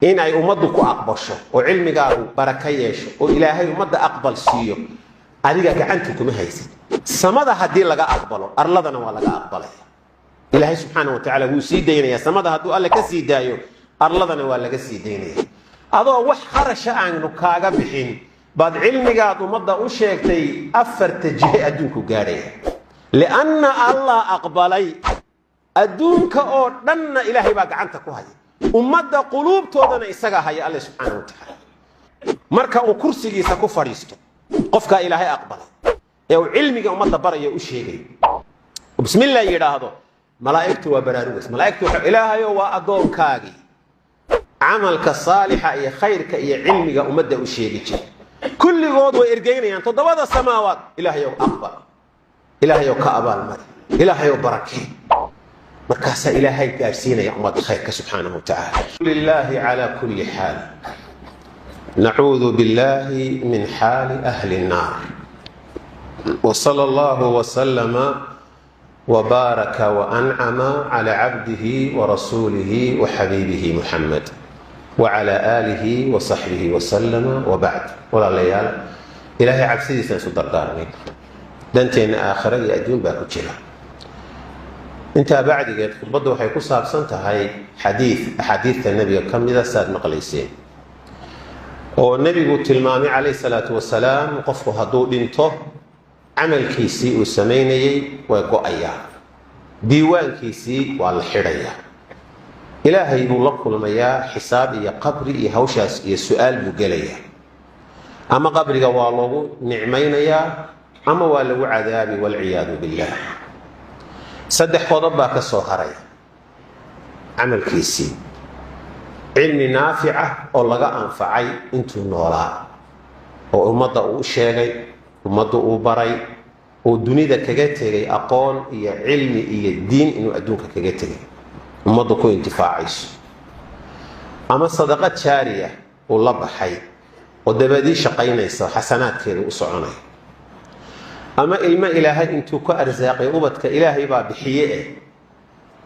إن أي أمضك أقبشه وعلمك بركة يشو وإلهي أمض أقبل سيو أديك عنتكم هيسي سمدا هدي لك أقبله أرلدنا ولا أقبله إلهي سبحانه وتعالى هو سيدين يا سمدا هدو قال لك سيدايو أرلدنا ولا سيدين هذا وح خرش عنه كاجا بحين بعد علمك أمض وشيكتي أفر تجه أدونك جاري لأن الله أقبلي أدونك أو دن إلهي بقى عنتك وهاي أمض قلوب تودنا إسقاها يا الله سبحانه وتعالى مركا وكرسي يسكو فريستو قفك إلهي أقبل يو علمك أمض برا يوشيكي وبسم الله يراهدو ملائكته وبراروس ملائكته إلهي وأدون كاجي عملك الصالح يا خيرك يا علمك أمض وشيكي كل قوض وإرجينا يعني تضوض السماوات إلهي أقبل إلهي كأبال مر إلهي بركة مركز إلهي كارسينا يا أمد خيرك سبحانه وتعالى لله على كل حال نعوذ بالله من حال أهل النار وصلى الله وسلم وبارك وأنعم على عبده ورسوله وحبيبه محمد وعلى آله وصحبه وسلم وبعد ولا ليال إلهي عبسيدي سنسو دردارني دانتين آخر يأدون باكو جلا انت بعد قد خطبته حيكون صابسنت هاي حديث النبي كم إذا ساد مقليسين والنبي قلت المامي عليه الصلاة والسلام قفه هدو دينته عمل كيسي وسميني ويقو أيام ديوان كيسي والحرية إلهي يقول المياه حساب يا قبري يا هوشاس يا سؤال بقلية أما قبري والله نعمين يا أما ولو عذابي والعياذ بالله صدح قضبا كالصهري عمل كيسي علم نافعة أو لغا أنفعي انتو النولا ومضى أشيغي ومضى أبري ودنيا كجتري أقول يا علمي يا الدين إنه أدونك كجتري ومضى كو انتفاعيش أما صدقات شارية والله بحي ودبادي شقينيسا حسنات كده وصعوني أما إلما إلهي أنتو كأرزاقي أبدك إلهي بحيئة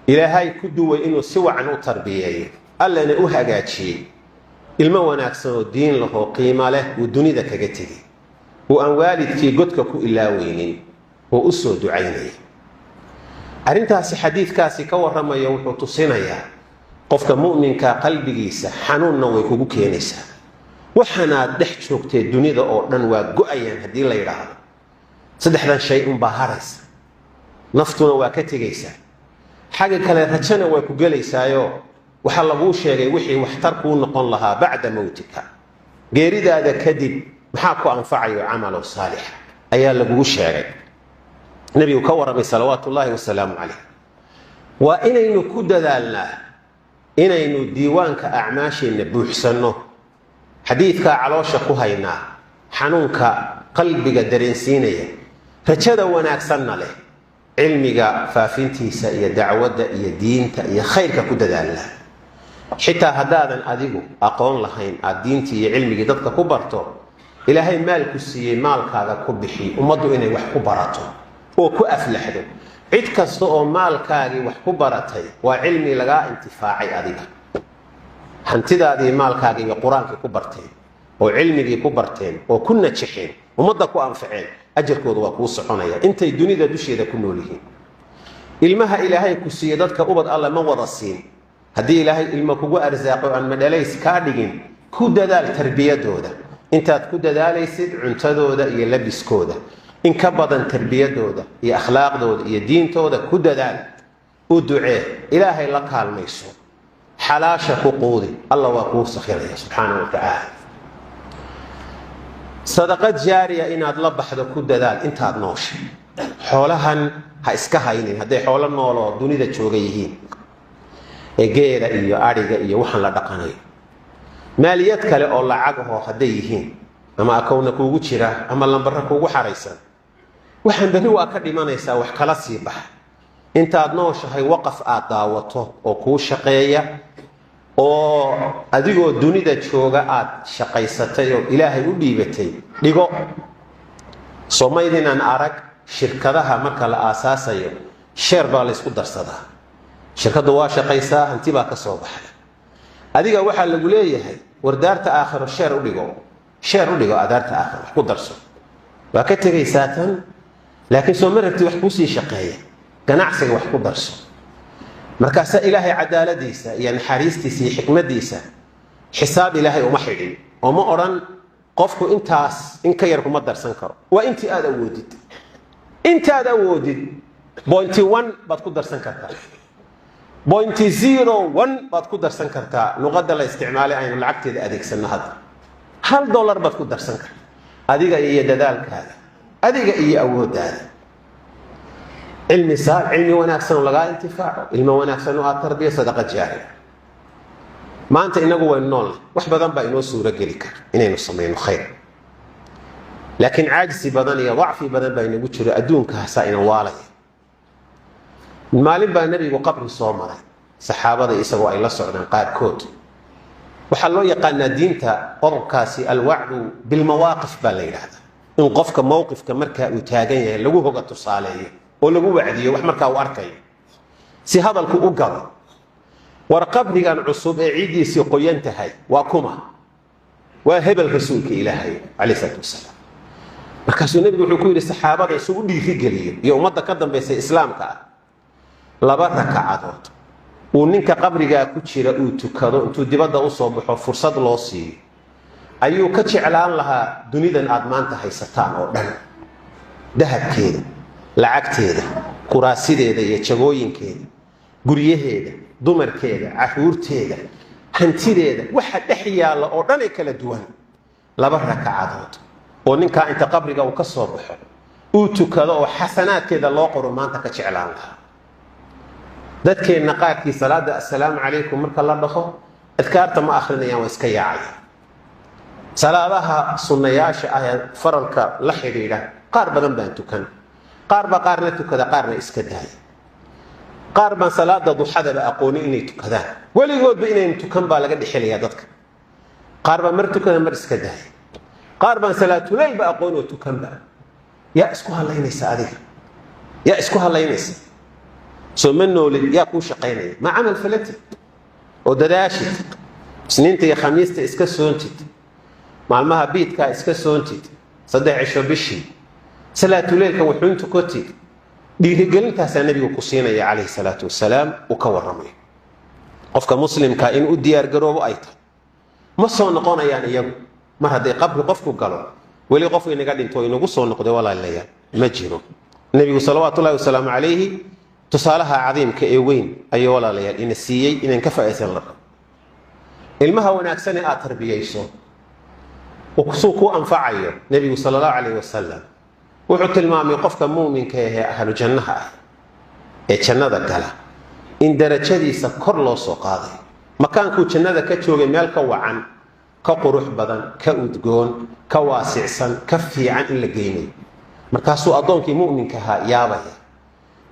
إلهي كدوة إنه سوى عنه تربية ألا نأوها قاد شيء إلما وناكسنو الدين له قيمة له والدنيا ذا كجتدي وأن والدك قدك كو إلا وينين وأسو دعيني أرنتها سي حديث كاسي كورما يوحو تصينيا قفك مؤمن كقلب جيسا حنون نويكو بكينيسا وحنا دحت شوكتي الدنيا ذا أوردن وقعيان هدي الله يرعب saddexdan shay un baa haraysa naftuna waa ka tegaysa xaga kale rajana way ku galeysaayo waxa lagu sheegay wixii waxtar ku noqon lahaa bacda mawtika geeridaada kadib maxaa ku anfacayo amal saalix ayaa lagu sheegay nabiga ka waramay salawaatullaahi wa salaamu alayhi wa inaynu ku dadaalnaa inaynu diiwaanka acmaasheena buuxsano xadiidka caloosha ku haynaa xanuunka qalbiga dareensiinaya rajada wanaagsanna leh cilmiga faafintiisa iyo dacwada iyo diinta iyo khayrka ku dadaalna xitaa hadaadan adigu aqoon lahayn diinta iyo cilmiga dadka ku barto ilaahay maal ku siiyay maalkaaga ku bixi ummadu inay wax ku barato oo ku aflaxdo cid kasta oo maalkaagi wax ku baratay waa cilmi laga intifaacay adiga hantidaadii maalkaagi iyo quraanka ku bartay oo cilmigii ku barteen oo ku najixeen umada ku anfaceen ajarkoodu waa ku soconaya intay dunida dusheeda ku nool yihiin ilmaha ilaahay ku siiyay dadka ubad alla ma wada siin hadii ilaahay ilma kugu arsaaqo aan madalays ka dhigin ku dadaal tarbiyadooda intaad ku dadaalaysid cuntadooda iyo labiskooda in ka badan tarbiyadooda iyo akhlaaqdooda iyo diintooda ku dadaal u ducee ilaahay la kaalmayso xalaasha ku quudi alla waa ku sakhiraya subhanahu wa ta'ala صدقات جارية إن أدلى بحد كود دال أنت هتناش حولهن هيسكهينين هدي حول النور دوني ده شوقيهين إجيرة إياه أريجة إياه وحن لا دقناي ماليات كله الله عجه هديهين أما أكون كوجو شرا أما لمبرة كوجو حريصا وحن بنو أكد ما نيسا وحكلاس يبح أنت هتناش هي وقف أداوته أو كوش شقية oo adigoo dunida jooga aad shaqaysatay oo ilaahay u dhiibatay dhigo Soomaalidan arag shirkadaha marka la aasaasayo sheer baa la isku darsadaa shirkadu waa shaqaysaa hanti baa ka soo baxday adiga waxa lagu leeyahay wardaarta aakhiro sheer u dhigo adaarta aakhiro wax ku darso waa ka tegaysaa tan laakiin soo maragti wax ku sii shaqeeya ganacsiga wax ku darso markaas ilaahay cadaaladiisa iyo naxariistiisa iyo xikmadiisa xisaab ilaahay uma xidhin oo ma oran qofku intaas in ka yar kuma darsan karo waa intii aad awoodid intaad awoodid 0.1 baad ku darsan kartaa 0.01 baad ku darsan kartaa luqadda la isticmaalay aynu lacagteeda adeegsanno hadda $1 baad ku darsan kartaa adiga iyo dadaalkaaga adiga iyo awooddaada cilmi wanaagsan oo laga intifaaco ilmo wanaagsan oo aad tarbiya sadaqa jaariya maanta inagu way nool wax badan baa inoo suura geli kara inaynu sameeyno khayr laakiin caajisi badan iyo dacfi badan baa inagu jiro adduunkaasa ina waalaya maalin baa nabigu qabri soo maray saxaabada isagoo ay la socdaan qaarkood waxaa loo yaqaanaa diinta qodobkaasi alwacdu bilmawaaqif baa la yidhaahdaa in qofka mowqifka markaa uu taagan yahay lagu hoga tusaaleeyo oo lagu wacdiyo wax markaa uu arkayo si hadalku u galo war qabrigan cusub ee ciidiisii qoyan tahay waa kuma waa hebel rasuulka ilaahay calayhi salaatu wasalaam markaasuu nabigu wuxuu ku yidhi saxaabada isugu dhiirigeliyo iyo ummadda ka dambaysay islaamka ah 2 rakacadood uu ninka qabrigaa ku jira uu tukado intuu dibadda u soo baxo fursad loo siiyo ayuu ka jeclaan lahaa dunidan aad maanta haysataan oo dhan dahabkeeda lacagteeda kuraasideeda iyo jagooyinkeeda guryaheeda dumarkeeda caruurteeda hantideeda waxa dhex yaalla oo dhan ee kala duwan 2 rakacadood oo ninka inta qabriga uu ka soo baxo uu tukado oo xasanaadkeeda loo qoro maanta ka jeclaan lahaa dadkeena qaarkii salaada assalaamu calaykum marka la dhaho adkaarta ma akhrinayaan waa iska yaacayaan salaadaha sunnayaasha ah ee faralka la xidhiidha qaar badan baan tukan qaarna tukada qaarna iska daaya qaar baan salaada duxadaba aqooni inay tukadaan weligoodba inaynu tukan baa laga dhexelayaa dadka qaar baa mar tukada mar iska daaya qaar baan salaatuleylba aqoon oo tukanba yaa isku halaynaysa adiga yaa isku halaynaysa soo ma noolid yaa kuu shaqaynaya ma camal falatid oo dadaashid isniinta iyo khamiista iska soontid maalmaha biidkaa iska soontid 3 cisho bishii salaatuleylka wuxuun tukatid dhiirigelintaasaa nabigu ku siinaya calayhi salaatu wasalaam uu ka warramay qofka muslimka in u diyaargaroobo ay tahay ma soo noqonayaan iyagu mar hadday qabri qofku galo weli qofku inaga dhinto inagu soo noqday walaalayaal ma jiro nabigu salawaatullaahi wasalaamu calayhi tusaalaha cadiimka ee weyn ayuu walaalayaal ina siiyey inaan ka faa'iideysan la rabo ilmaha wanaagsan ee aad tarbiyayso oo ku anfacayo nabigu sallallahu alayhi wasallam wuxuu tilmaamay qofka muuminka ee ahlu jannaha ah ee jannada gala in darajadiisa kor loo soo qaaday makaanku jannada ka joogay meel ka wacan ka qurux badan ka udgoon ka waasicsan ka fiican in la geeyo markaasuu adoonkii muuminka ahaa yaabaya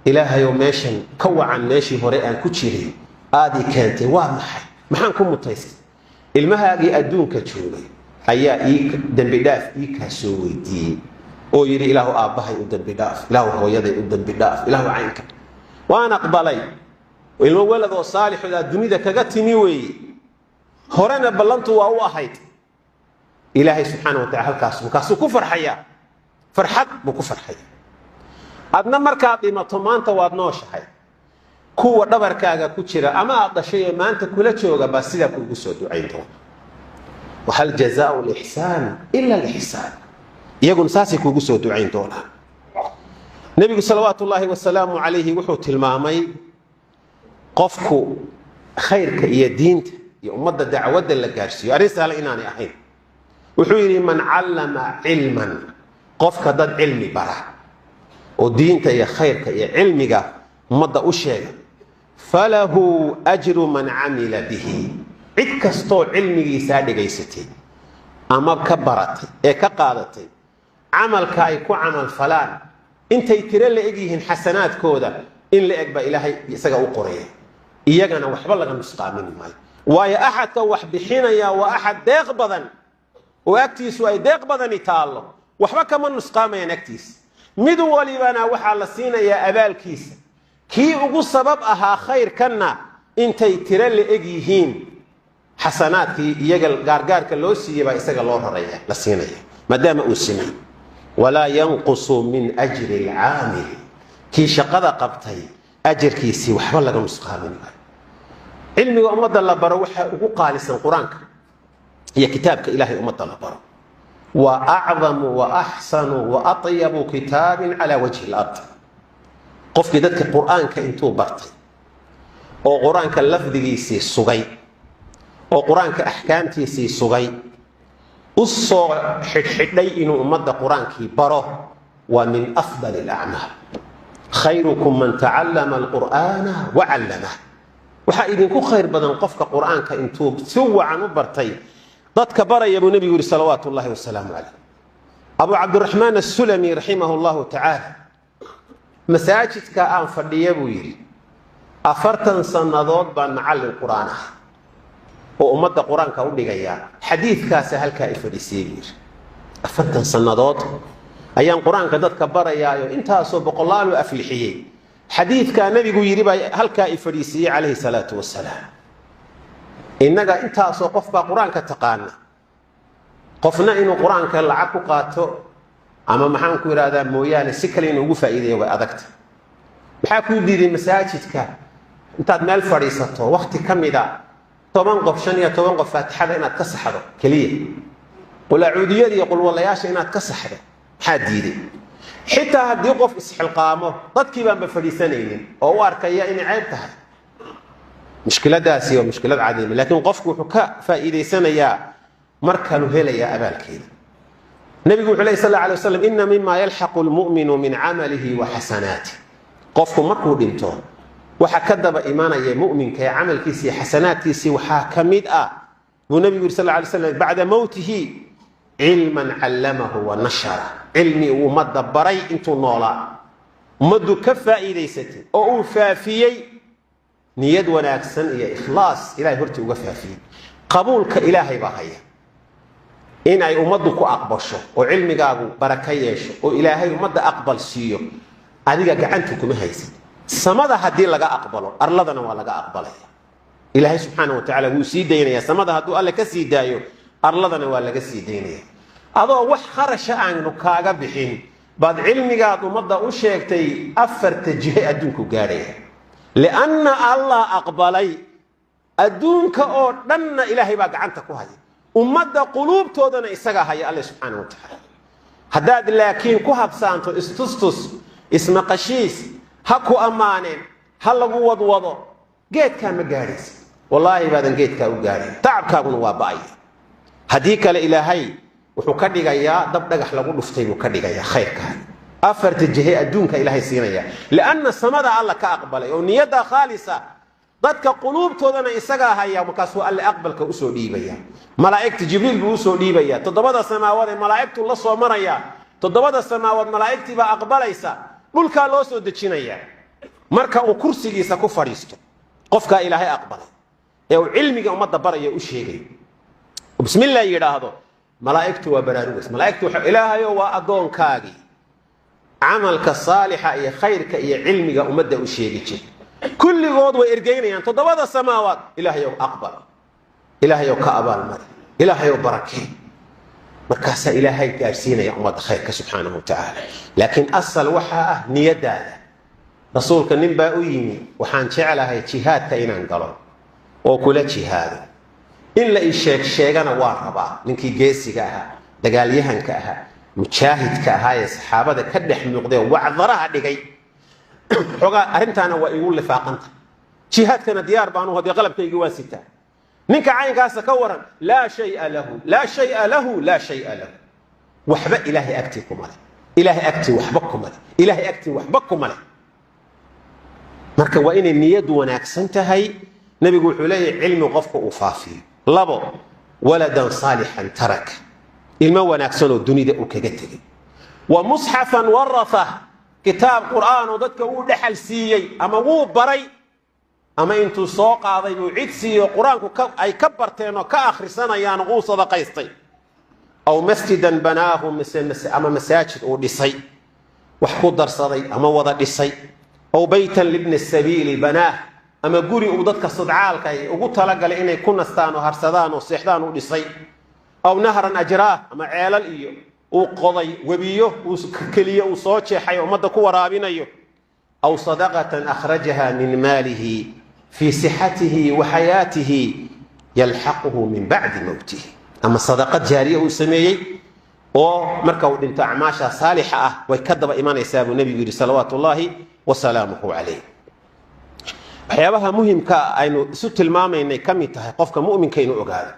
ilaahay oo meeshan ka wacan meeshii hore aan ku jiray aadi keentay waa maxaan ku mutaystay ilmahaagii adduunka joogay ayaa dambi dhaaf ka soo weydiiyey oo yiri ilaahu aabahay u dambi dhaaf ilaahu hooyaday u dambi dhaaf ilaahu caynka waan aqbalay ilmo walad oo saalix ah dunida kaga timi weey horena ballantu waa u ahayd ilaahay subhanahu wa ta'ala halkaas ku farxaya farxad buu ku farxay adna markaa dhimato maanta waad nooshahay kuwa dhabarkaaga ku jira ama aad dhashay maanta kula jooga baa sida kuugu soo ducayn doona وهل جزاء الإحسان إلا الإحسان يقول ساسي كوغو سو دعين دونا نبي صلوات الله والسلام عليه وحو تلمامي قفكو خيرك يا دينت يا أمد دعوة لقارسي أرسال إناني أحين وحو يري من علم علما قفك ضد علمي برا ودينت يا خيرك يا علمك أمد أشياء فله أجر من عمل به cid kasto cilmigiisa dhigaysatay ama ka baratay ee ka qaadatay amalka ay ku amal falaan intay tira la egyihiin xasanaadkooda in la egba ilaahay isaga u qoray iyagana waxba laga nusqaamin maayo waayo ahadka wax bixinaya waa ahad deeq badan oo agtiisu ay deeq badan taalo waxba kama nusqaamayaan agtiis mid walibana waxa la siinayaa abaalkiisa kii ugu sabab ahaa khayrkana intay tira la egyihiin xasanaadkii iyaga gaargaarka loo siiyay baa isaga loo raraya la siinaya maadaama uu simay walaa yanqusu min ajri al-aamil kii shaqada qabtay ajirkiisii waxba laga nusqaamin maayo cilmiga ummadda la baro waxa ugu qaalisan quraanka iyo kitaabka ilaahay ummadda la baro wa a'zamu wa ahsanu wa atyabu kitabin ala wajhi al-ard qofkii dadka quraanka intuu bartay oo quraanka lafdigiisii sugay oo quraanka ahkaamtiisii sugay usoo xidhxidhay inuu ummadda quraankii baro wa min afdal al-a'mal khayrukum man ta'allama al-qur'ana wa 'allamahu waxa idinku khayr badan qofka quraanka intuu si wacan u bartay dadka baraya buu nabigu yiri salawaatu ullaahi wa salaamu alayhi abu abdurrahman as-sulami rahimahullahu ta'ala masaajidka aan fadhiyo buu yiri 40 sanadood baan macallin quraan ah oo ummadda quraanka u dhigaya xadiidkaas halka ay fadhisay yiri 40 sanadood ayaan quraanka dadka barayaayo intaasoo boqolaal aflixiyay xadiidka nabigu yiri baa halka ay fadhisay alayhi salaatu wassalaam innaga intaasoo qofba quraanka taqaana qofna inuu quraanka lacag ku qaato ama maxaan ku yiraahdaa mooyaane si kale inuu ugu faa'iideeyo way adagta maxaa ku diiday masaajidka intaad meel fadhiisato waqti kamida 10 qof 15 qof faatixada inaad ka saxdo kaliya qul a'uudiyada iyo qul walayaasha inaad ka saxdo maxaa diiday xitaa haddii qof isxilqaamo dadkii baan ba fadhiisanaynin oo u arkaya in ceeb tahay mushkiladaasi waa mushkilad caadiim laakiin qofku wuxuu ka faa'iideysanayaa marka uu helayaa abaalkeeda nabigu wuxuu leeyahay sallallahu alayhi wasallam inna mimma yalhaqu al-mu'minu min 'amalihi wa hasanatihi qofku markuu dhinto waxa ka daba iimaanaya mu'minka ee amalkiisa iyo xasanaadkiisa waxa kamid ah uu nabigu sallallahu alayhi wasallam ba'da mawtihi ilman 'allamahu wa nashara ilmi ummadda baray intuu noolaa ummaddu ka faa'iideysatay oo uu faafiyay niyad wanaagsan iyo ikhlaas ilaahay horti uga faafiyay qabuulka ilaahay baa haya in ay ummaddu ku aqbasho oo cilmigaagu baraka yeesho oo ilaahay ummadda aqbal siiyo adiga gacanta kuma haysid samada hadii laga aqbalo arladana waa laga aqbalaya ilaahay subhanahu wa ta'ala wuu sii deynaya samada haduu alle ka sii daayo arladana waa laga sii deynaya adoo wax kharasha aanu kaaga bixin baad cilmigaad ummadda u sheegtay afarta jihe adduunku gaaraya لأن الله أقبلي أدونك أو دن إلهي بقى عنك كهاي ومدى قلوب تودنا إسقى هاي الله سبحانه وتعالى هداد لكن كهب سانتو استستس اسم قشيس هكو أمانين هلا قوض وضو جيت كان مجارس والله بعدين جيت كان مجارس تعب كابون وابعي هديك الإلهي وحكدي جايا دبدق حلقوا لفتي وكدي جايا خير كان أفرت الجهة أدونك إلهي سينيا لأن السماء الله كأقبل ونيدا خالصة ضدك قلوب تودنا إسقى هيا ومكاسو الله أقبل كأسو ليبيا ملائكة جبريل بأسو ليبيا تضبط السماوات ملائكة الله صومريا تضبط السماوات ملائكة بأقبل إسا ملك الله سود تشينيا مركا وكرسي إسا كفريستو قفك إلهي أقبل يو علمي أمد برا يؤشيغي وبسم الله يراهدو ملائكة وبراروس ملائكة إلهي وأدون كاغي عملك الصالح يا خيرك يا علمك أمد أشيغي كل غود وإرجعين يعني تضبط السماوات إلهي أقبل إلهي كأبال مر إلهي بركة مركز إلهي كارسين يا أمد خيرك سبحانه وتعالى لكن أصل وحاء نيدا رسولك نبأ أيني وحان شعلها جهاد كإنان قالوا وكل جهاد إلا الشيخ شيخنا واربا منك جيسي كها دقال يهن كها مشاهد كهاي الصحابة كدح مقضي وعذرها دقي حقا أرنتانا ويقول لفاقنت جهاد كان ديار بانو هذي غلب كي جواسيته نك عين قاس كورا لا شيء له لا شيء له لا شيء له وحب إلهي أكتيكم عليه إلهي أكتي وحبكم عليه إلهي أكتي وحبكم عليه مركا وإن النيد وناكسنت هاي نبي يقول عليه علم غفق وفافي لبو ولدا صالحا ترك ilmo wanaagsan oo dunida uu kaga tagay wa mushafan waratha kitaab quraan oo dadka uu dhaxal siiyay ama uu baray ama intuu soo qaaday uu cid siiyo quraanku ay ka barteen oo ka akhrisanayaan uu sadaqaystay aw masjidan banaahu ama masaajid uu dhisay wax ku darsaday ama wada dhisay aw baytan libn as-sabil banaah ama guri uu dadka sudcaalka ay ugu talagalay inay ku nastaan oo harsadaan oo seexdaan u dhisay aw nahran ajraa ama ceelal iyo uu qoday webiyo uu kaliya uu soo jeexay ummadda ku waraabinayo aw sadaqatan akhrajaha min maalihi fi sihhatihi wa hayatihi yalhaquhu min ba'di mawtihi ama sadaqad jaariya uu sameeyay oo marka uu dhinto acmaasha saalixa ah way ka daba imanaysaa buu nabigu yiri salawaatullaahi wa salaamuhu alayhi waxyaabaha muhiimka aynu isu tilmaamaynay kamid tahay qofka mu'minka inuu ogaado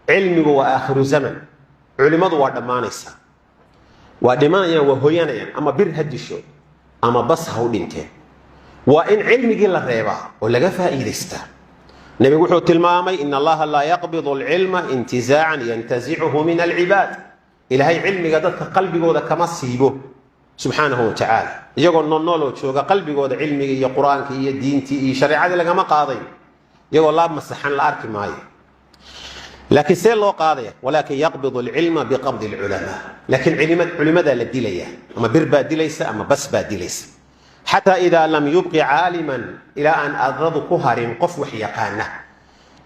cilmigu waa aakhiru zaman culimadu waa dhamaanaysaa waa dhimanayaan waa hooyanayaan ama bir hadisho ama bas ha u dhinteen waa in cilmigii la reebaa oo laga faa'iidaystaa nabigu wuxuu tilmaamay in allaha laa yaqbidu alcilma intizaacan yantazicuhu min alcibaad ilaahay cilmiga dadka qalbigooda kama siibo subxaanahu watacaala iyagoo nooloo jooga qalbigooda cilmiga iyo qur-aanka iyo diintii iyo shareecadii lagama qaaday iyagoo laab masaxan la arki maayo laakiin see loo qaadaya walaakin yaqbidu alcilma biqabdi alculamaa laakiin culimadaa la dilaya ama bir baa dilaysa ama bas baa dilaysa xataa idaa lam yubqi caaliman ilaa aan adradu ku harin qof wax yaqaana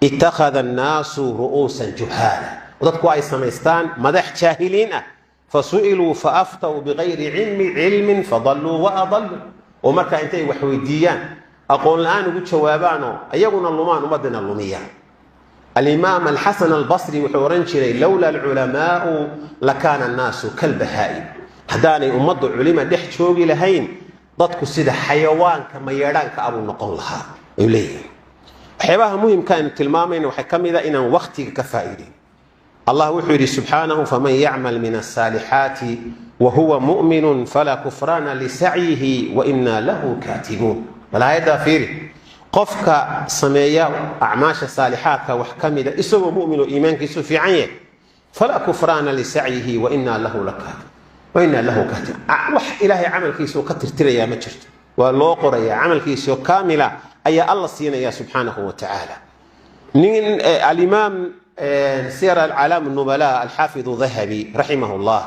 ittakhada annaasu ru'uusan juhaala dadku ay samaystaan madax jaahiliin ah fasu'iluu faaftaw bigayri cilmin fadalluu waadalluu oo markaa intay wax weydiiyaan aqoon la-aan ugu jawaabaanoo iyaguna lumaan ummadina lumiyaan alimaam alxasan albasri wuxuu oran jiray lowla alculamaau lakaana annaasu kalbahaa'im haddaanay ummaddu culima dhex joogi lahayn dadku sida xayawaanka mayeedhaanka abuu noqon lahaa ayuu leeyihin waxyaabaha muhimka aynu tilmaamayna waxay ka mid a inaan wakhtiga ka faa'iideyn allah wuxuu yidhi subxaanahu faman yacmal min asaalixaati wahuwa mu'minun falaa kufraana lisacyihi wainaa lahu kaatibuun bal aayaddaa fiiri qofka sameeya acmaasha saalixaadka wax ka mida isagoo mu'min oo iimaankiisu fiican yahay falaa kufraana lisacyihi wainaa lahu kaatib wax ilaahay camalkiisuu ka tirtirayaa ma jirto waa loo qorayaa camalkiisoo kaamila ayaa alla siinaya subxaanahu watacaala nin alimaam siyar alcalaam nubala alxaafidu dahabi raximahu llah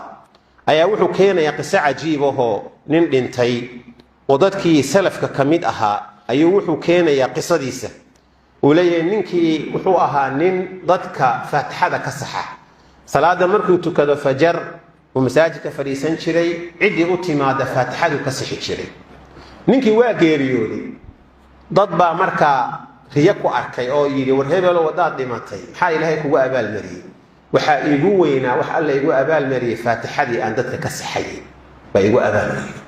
ayaa wuxuu keenayaa qiso cajiib ahoo nin dhintay oo dadkii salafka ka mid ahaa ayuu wuxuu keenayaa qisadiisa uu leeyahay ninkii wuxuu ahaa nin dadka faatixada ka saxa salaada markuu tukado fajar uu masaajidka fadhiisan jiray ciddii u timaada faatixadu ka sixi jiray ninkii waa geeriyooday dad baa markaa riyo ku arkay oo yidhi war hebelo wadaad dhimatay maxaa ilaahay kugu abaalmariyey waxaa iigu weynaa wax alla igu abaalmariyey faatixadii aan dadka ka saxayay baa igu abaalmariyey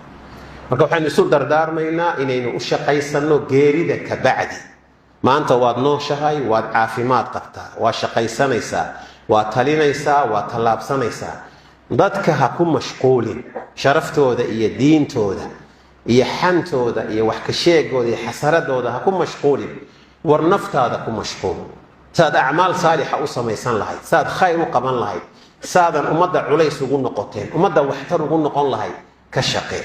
marka waxaynu isu dardaarmaynaa inaynu u shaqaysanno geerida ka bacdi maanta waad nooshahay waad caafimaad qabtaa waad shaqaysanaysaa waad talinaysaa waad tallaabsanaysaa dadka ha ku mashquulin sharaftooda iyo diintooda iyo xantooda iyo wax ka sheegooda iyo xasaradooda ha ku mashquulin war naftaada ku mashquul saad acmaal saalixa u samaysan lahayd saad khayr u qaban lahayd saadan ummadda culays ugu noqoteen ummadda waxtar ugu noqon lahayd ka shaqee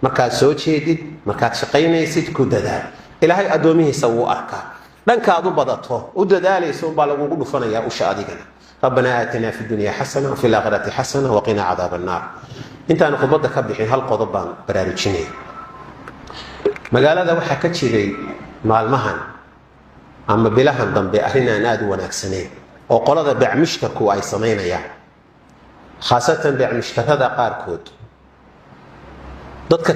markaad soo jeedid markaad shaqaynaysid ku dadaal ilaahay addoomihiisa wuu arkaa dhankaad u badato u dadaalaysa unbaa lagugu dhufanayaa usha adigana ربنا آتنا في الدنيا حسنة وفي الآخرة حسنة وقنا عذاب النار انت أنا خطبتك كبحين هل قضبان براروجيني مقالة waxaa ka jiray maalmahan ama bilahan dambe arrin aan aad u wanaagsaneyn oo qolada bacmishtarku ay sameynayaan khaasatan bacmishtarada qaarkood dadka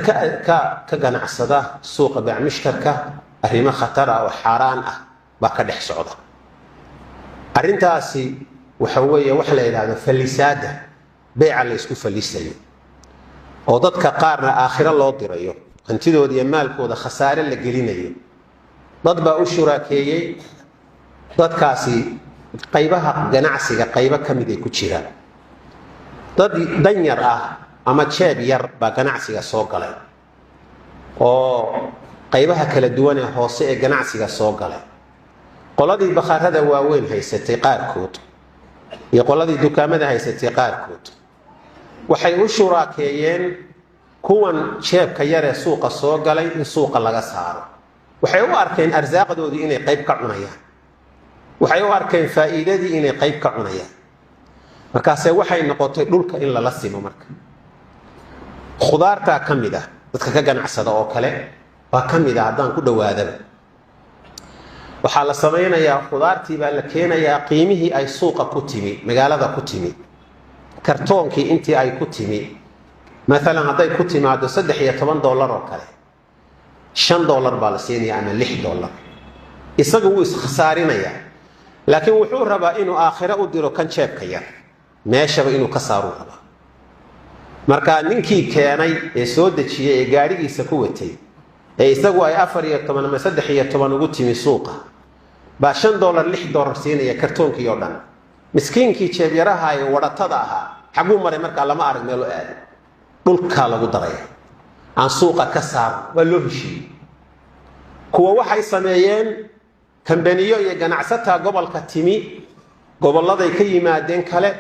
ka ganacsada suuqa bacmishtarka arrimo khatar ah oo xaaraan ah baa ka dhex socda arrintaasi waxa weeye wax la yiraahdo falisaada beeca la isku falisayo oo dadka qaarna aakhira loo dirayo hantidooda iyo maalkooda khasaare la gelinayo dad baa u shuraakeeyay dadkaasi qaybaha ganacsiga qaybo ka mid ay ku jiraan dad danyar ah ama jeeb yar baa ganacsiga soo galay oo qaybaha kala duwan ee hoose ee ganacsiga soo galay qoladii bakhaarada waaweyn haysatay qaarkood iyo qoladii dukaamada haysatay qaarkood waxay u shuraakeeyeen kuwan jeebka yar ee suuqa soo galay in suuqa laga saaro waxay u arkeen arsaaqdoodii inay qayb ka cunayaan waxay u arkeen faa'iidadii inay qayb ka cunayaan markaasee waxay noqotay dhulka in lala simo marka khudaartaa ka mid ah dadka ka ganacsada oo kale waa ka mid ah haddaan ku dhowaadaba waxaa la samaynayaa khudaartii baa la keenayaa qiimihii ay suuqa ku timi magaalada ku timi kartoonkii intii ay ku timi maalan hadday ku timaado $13 oo kale $5 baa la siinaya ama $6 isagu wuu iskhasaarinaya laakiin wuxuu rabaa inuu aakhira u diro kan jeebka yar meeshaba inuu ka saaro rabaa marka ninkii keenay ee soo dajiyay ee gaarigiisa ku watay ee isagu ay 14 ama 13 ugu timi suuqa baa $5 $6 siinaya kartoonkii oo dhan miskiinkii jeeb yaraha ee wadatada ahaa xaguu maray marka lama arag meel oo aad dhulka lagu daray aan suuqa ka saar waa loo heshiiyay kuwa waxay sameeyeen kambaniyo iyo ganacsatada gobolka timi goboladay ka yimaadeen kale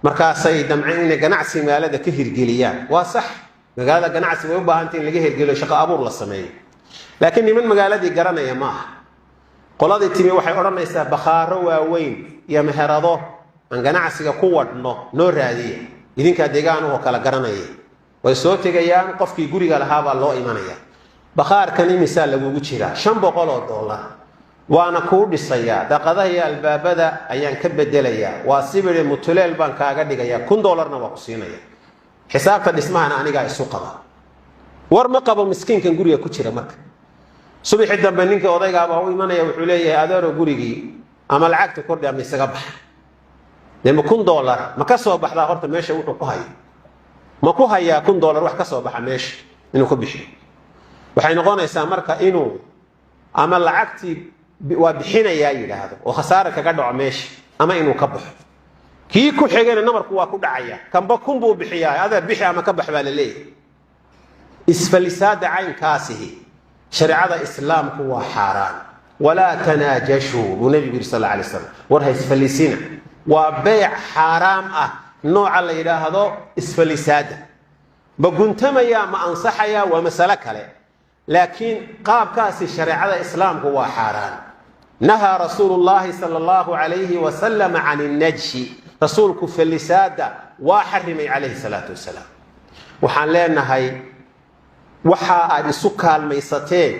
markaasay damceen in ganacsi magaalada ka hirgeliyaan waa sax magaalada ganacsi way u baahan tahay in laga hirgeliyo shaqo abuur la sameeyo laakiin niman magaaladii garanaya ma aha qoladii timi waxay oranaysaa bakhaaro waaweyn iyo meherado aan ganacsiga ku wadno noo raadiya idinka deegaan oo kala garanaya way soo tegayaan qofkii guriga lahaa baa loo imanaya bakhaarkani misaal lagu jiraa $500 waana ku dhisaya daqadaha iyo albaabada ayaan ka bedelayaa waa sibir mutuleel baan kaaga dhigaya $100na waa ku siinaya xisaabta dhismahan aniga isu qaba war ma qabo miskiinkan guriga ku jira marka subaxii dambe ninka odayga baa u imanaya wuxuu leeyahay adeero gurigii ama lacagta kordhi ama isaga bax dema $100 ma ka soo baxdaa horta meesha wuxuu ku hayo ma ku hayaa $100 wax ka soo baxa meesha inuu ku bixiyo waxay noqonaysaa marka inuu ama lacagtii waa bixinayaa yiraahdo oo khasaare kaga dhaco meesha ama inuu ka baxo kii ku xigayna nabarku waa ku dhacaya kanba kun buu bixiyaa adeer bixi ama ka bax baa la leeyahay isfalisaada caynkaasihi shariicada islaamku waa xaaraan walaa tanaajashuu nabiga sallallahu alayhi wasallam war isfalisina waa bayc xaraam ah nooca la yiraahdo isfalisaada baguntamaya ma ansaxaya waa mas'ala kale laakiin qaabkaasi shariicada islaamku waa xaraan naha rasuulullaahi sallallahu alayhi wasallam an an-najshi rasuulku falisaada waa xarimay alayhi salatu wasalaam waxaan leenahay waxa aad isu kaalmaysateen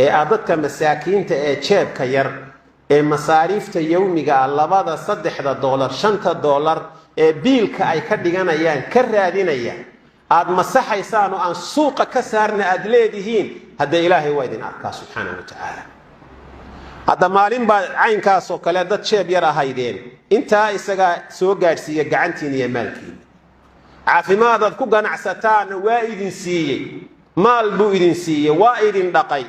ee dadka masaakiinta ee jeebka yar ee masaariifta yawmiga labada $3 $5 ee biilka ay ka dhiganayaan ka raadinayaan aad masaxaysaan oo aan suuqa ka saarna aad leedihiin hadda ilaahay waa idin arkaa subxaanahu wa ta'ala hadda maalin baa caynkaas oo kale dad jeeb yar ahaydeen intaa isaga soo gaarsiiya gacantiin iyo maalkiin caafimaad aad ku ganacsataan waa idin siiyay maal buu idin siiyay waa idin dhaqay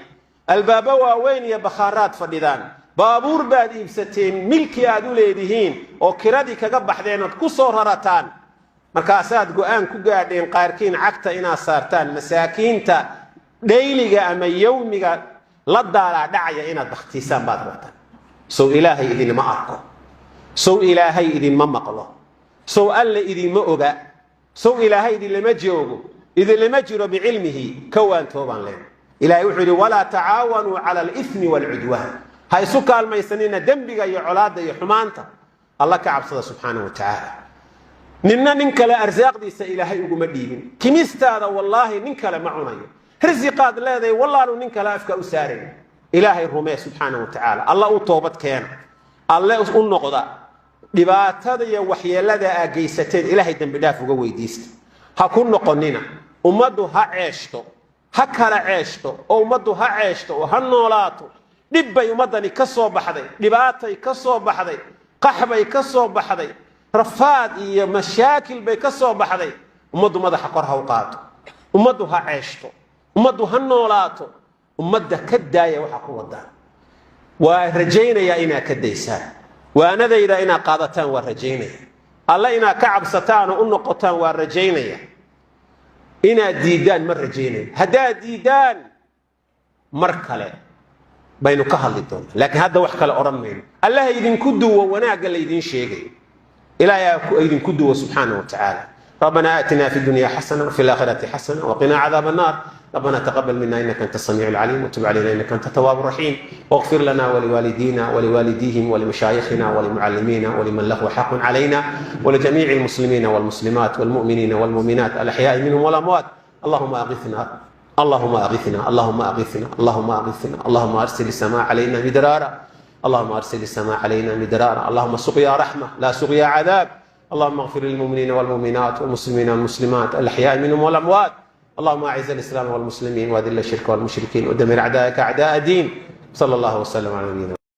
albaaba waaweyn iyo bakhaaraad fadhidaan baabuur baad iibsateen milki aad u leedihiin oo kiradii kaga baxdeen aad ku soo rarataan markaasaad go'aan ku gaadheen qaarkiin cagta inaad saartaan masaakiinta dhayliga ama yawmiga la daala dhacaya inaad bakhtiisaan baad rabtaan soo ilaahay idin ma arko soo ilaahay idin ma maqlo soo alla idin ma oga soo ilaahay idin lama joogo idin lama jiro biilmihi kawaan tooban leen ilaahay wuxuu yiri wala taawanu ala al-ithmi wal-udwan hay su kaalmaysanina dambiga iyo colaada iyo xumaanta Allah ka cabsada subhanahu wa ta'ala nin kale arsaaqdiisa ilaahay ugu ma dhiibin kimistaada wallahi nin kale ma cunayo rizqaad leeday wallahi nin kale afka u saaray ilaahay rumee subhanahu wa ta'ala Allah u toobad keena Allah u noqda dhibaatada iyo waxyeelada aad geysateen ilaahay dambi dhaaf uga weydiista ha ku noqonina ummadu ha ceeshto ha kala ceeshto oo ummadu ha ceeshto oo ha noolaato dhibbay ummadani ka soo baxday dhibaatay ka soo baxday qaxbay ka soo baxday rafaad iyo mashaakil bay ka soo baxday ummadu madaxa kor ha u qaato ummadu ha ceeshto ummadu ha noolaato ummadda ka daaya waxa ku wadaan waa rajaynaya inaa ka daysaan waanadayda inaa qaadataan waa rajaynaya alla inaa ka cabsataan oo u noqotaan waa rajaynaya inaa diidaan ma rajaynaya haddaa diidaan mar kale baynu ka hadli doonaa laakiin hadda wax kale oran mayno allaha idinku duwo wanaaga la idin sheegay ilaahay idinku duwo subhanahu wa ta'ala ربنا آتنا في الدنيا حسنة وفي الآخرة حسنة وقنا عذاب النار ربنا تقبل منا إنك أنت السميع العليم وتب علينا إنك أنت التواب الرحيم واغفر لنا ولوالدينا ولوالديهم ولمشايخنا ولمعلمينا ولمن له حق علينا ولجميع المسلمين والمسلمات والمؤمنين والمؤمنات الأحياء منهم والأموات اللهم أغثنا اللهم أغثنا اللهم أغثنا اللهم أغثنا اللهم أرسل السماء علينا مدرارا اللهم أرسل السماء علينا مدرارا اللهم سقيا رحمة لا سقيا عذاب اللهم اغفر للمؤمنين والمؤمنات والمسلمين والمسلمات الأحياء منهم والأموات اللهم أعز الإسلام والمسلمين وأذل الشرك والمشركين ودمر أعداءك أعداء الدين صلى الله وسلم على نبينا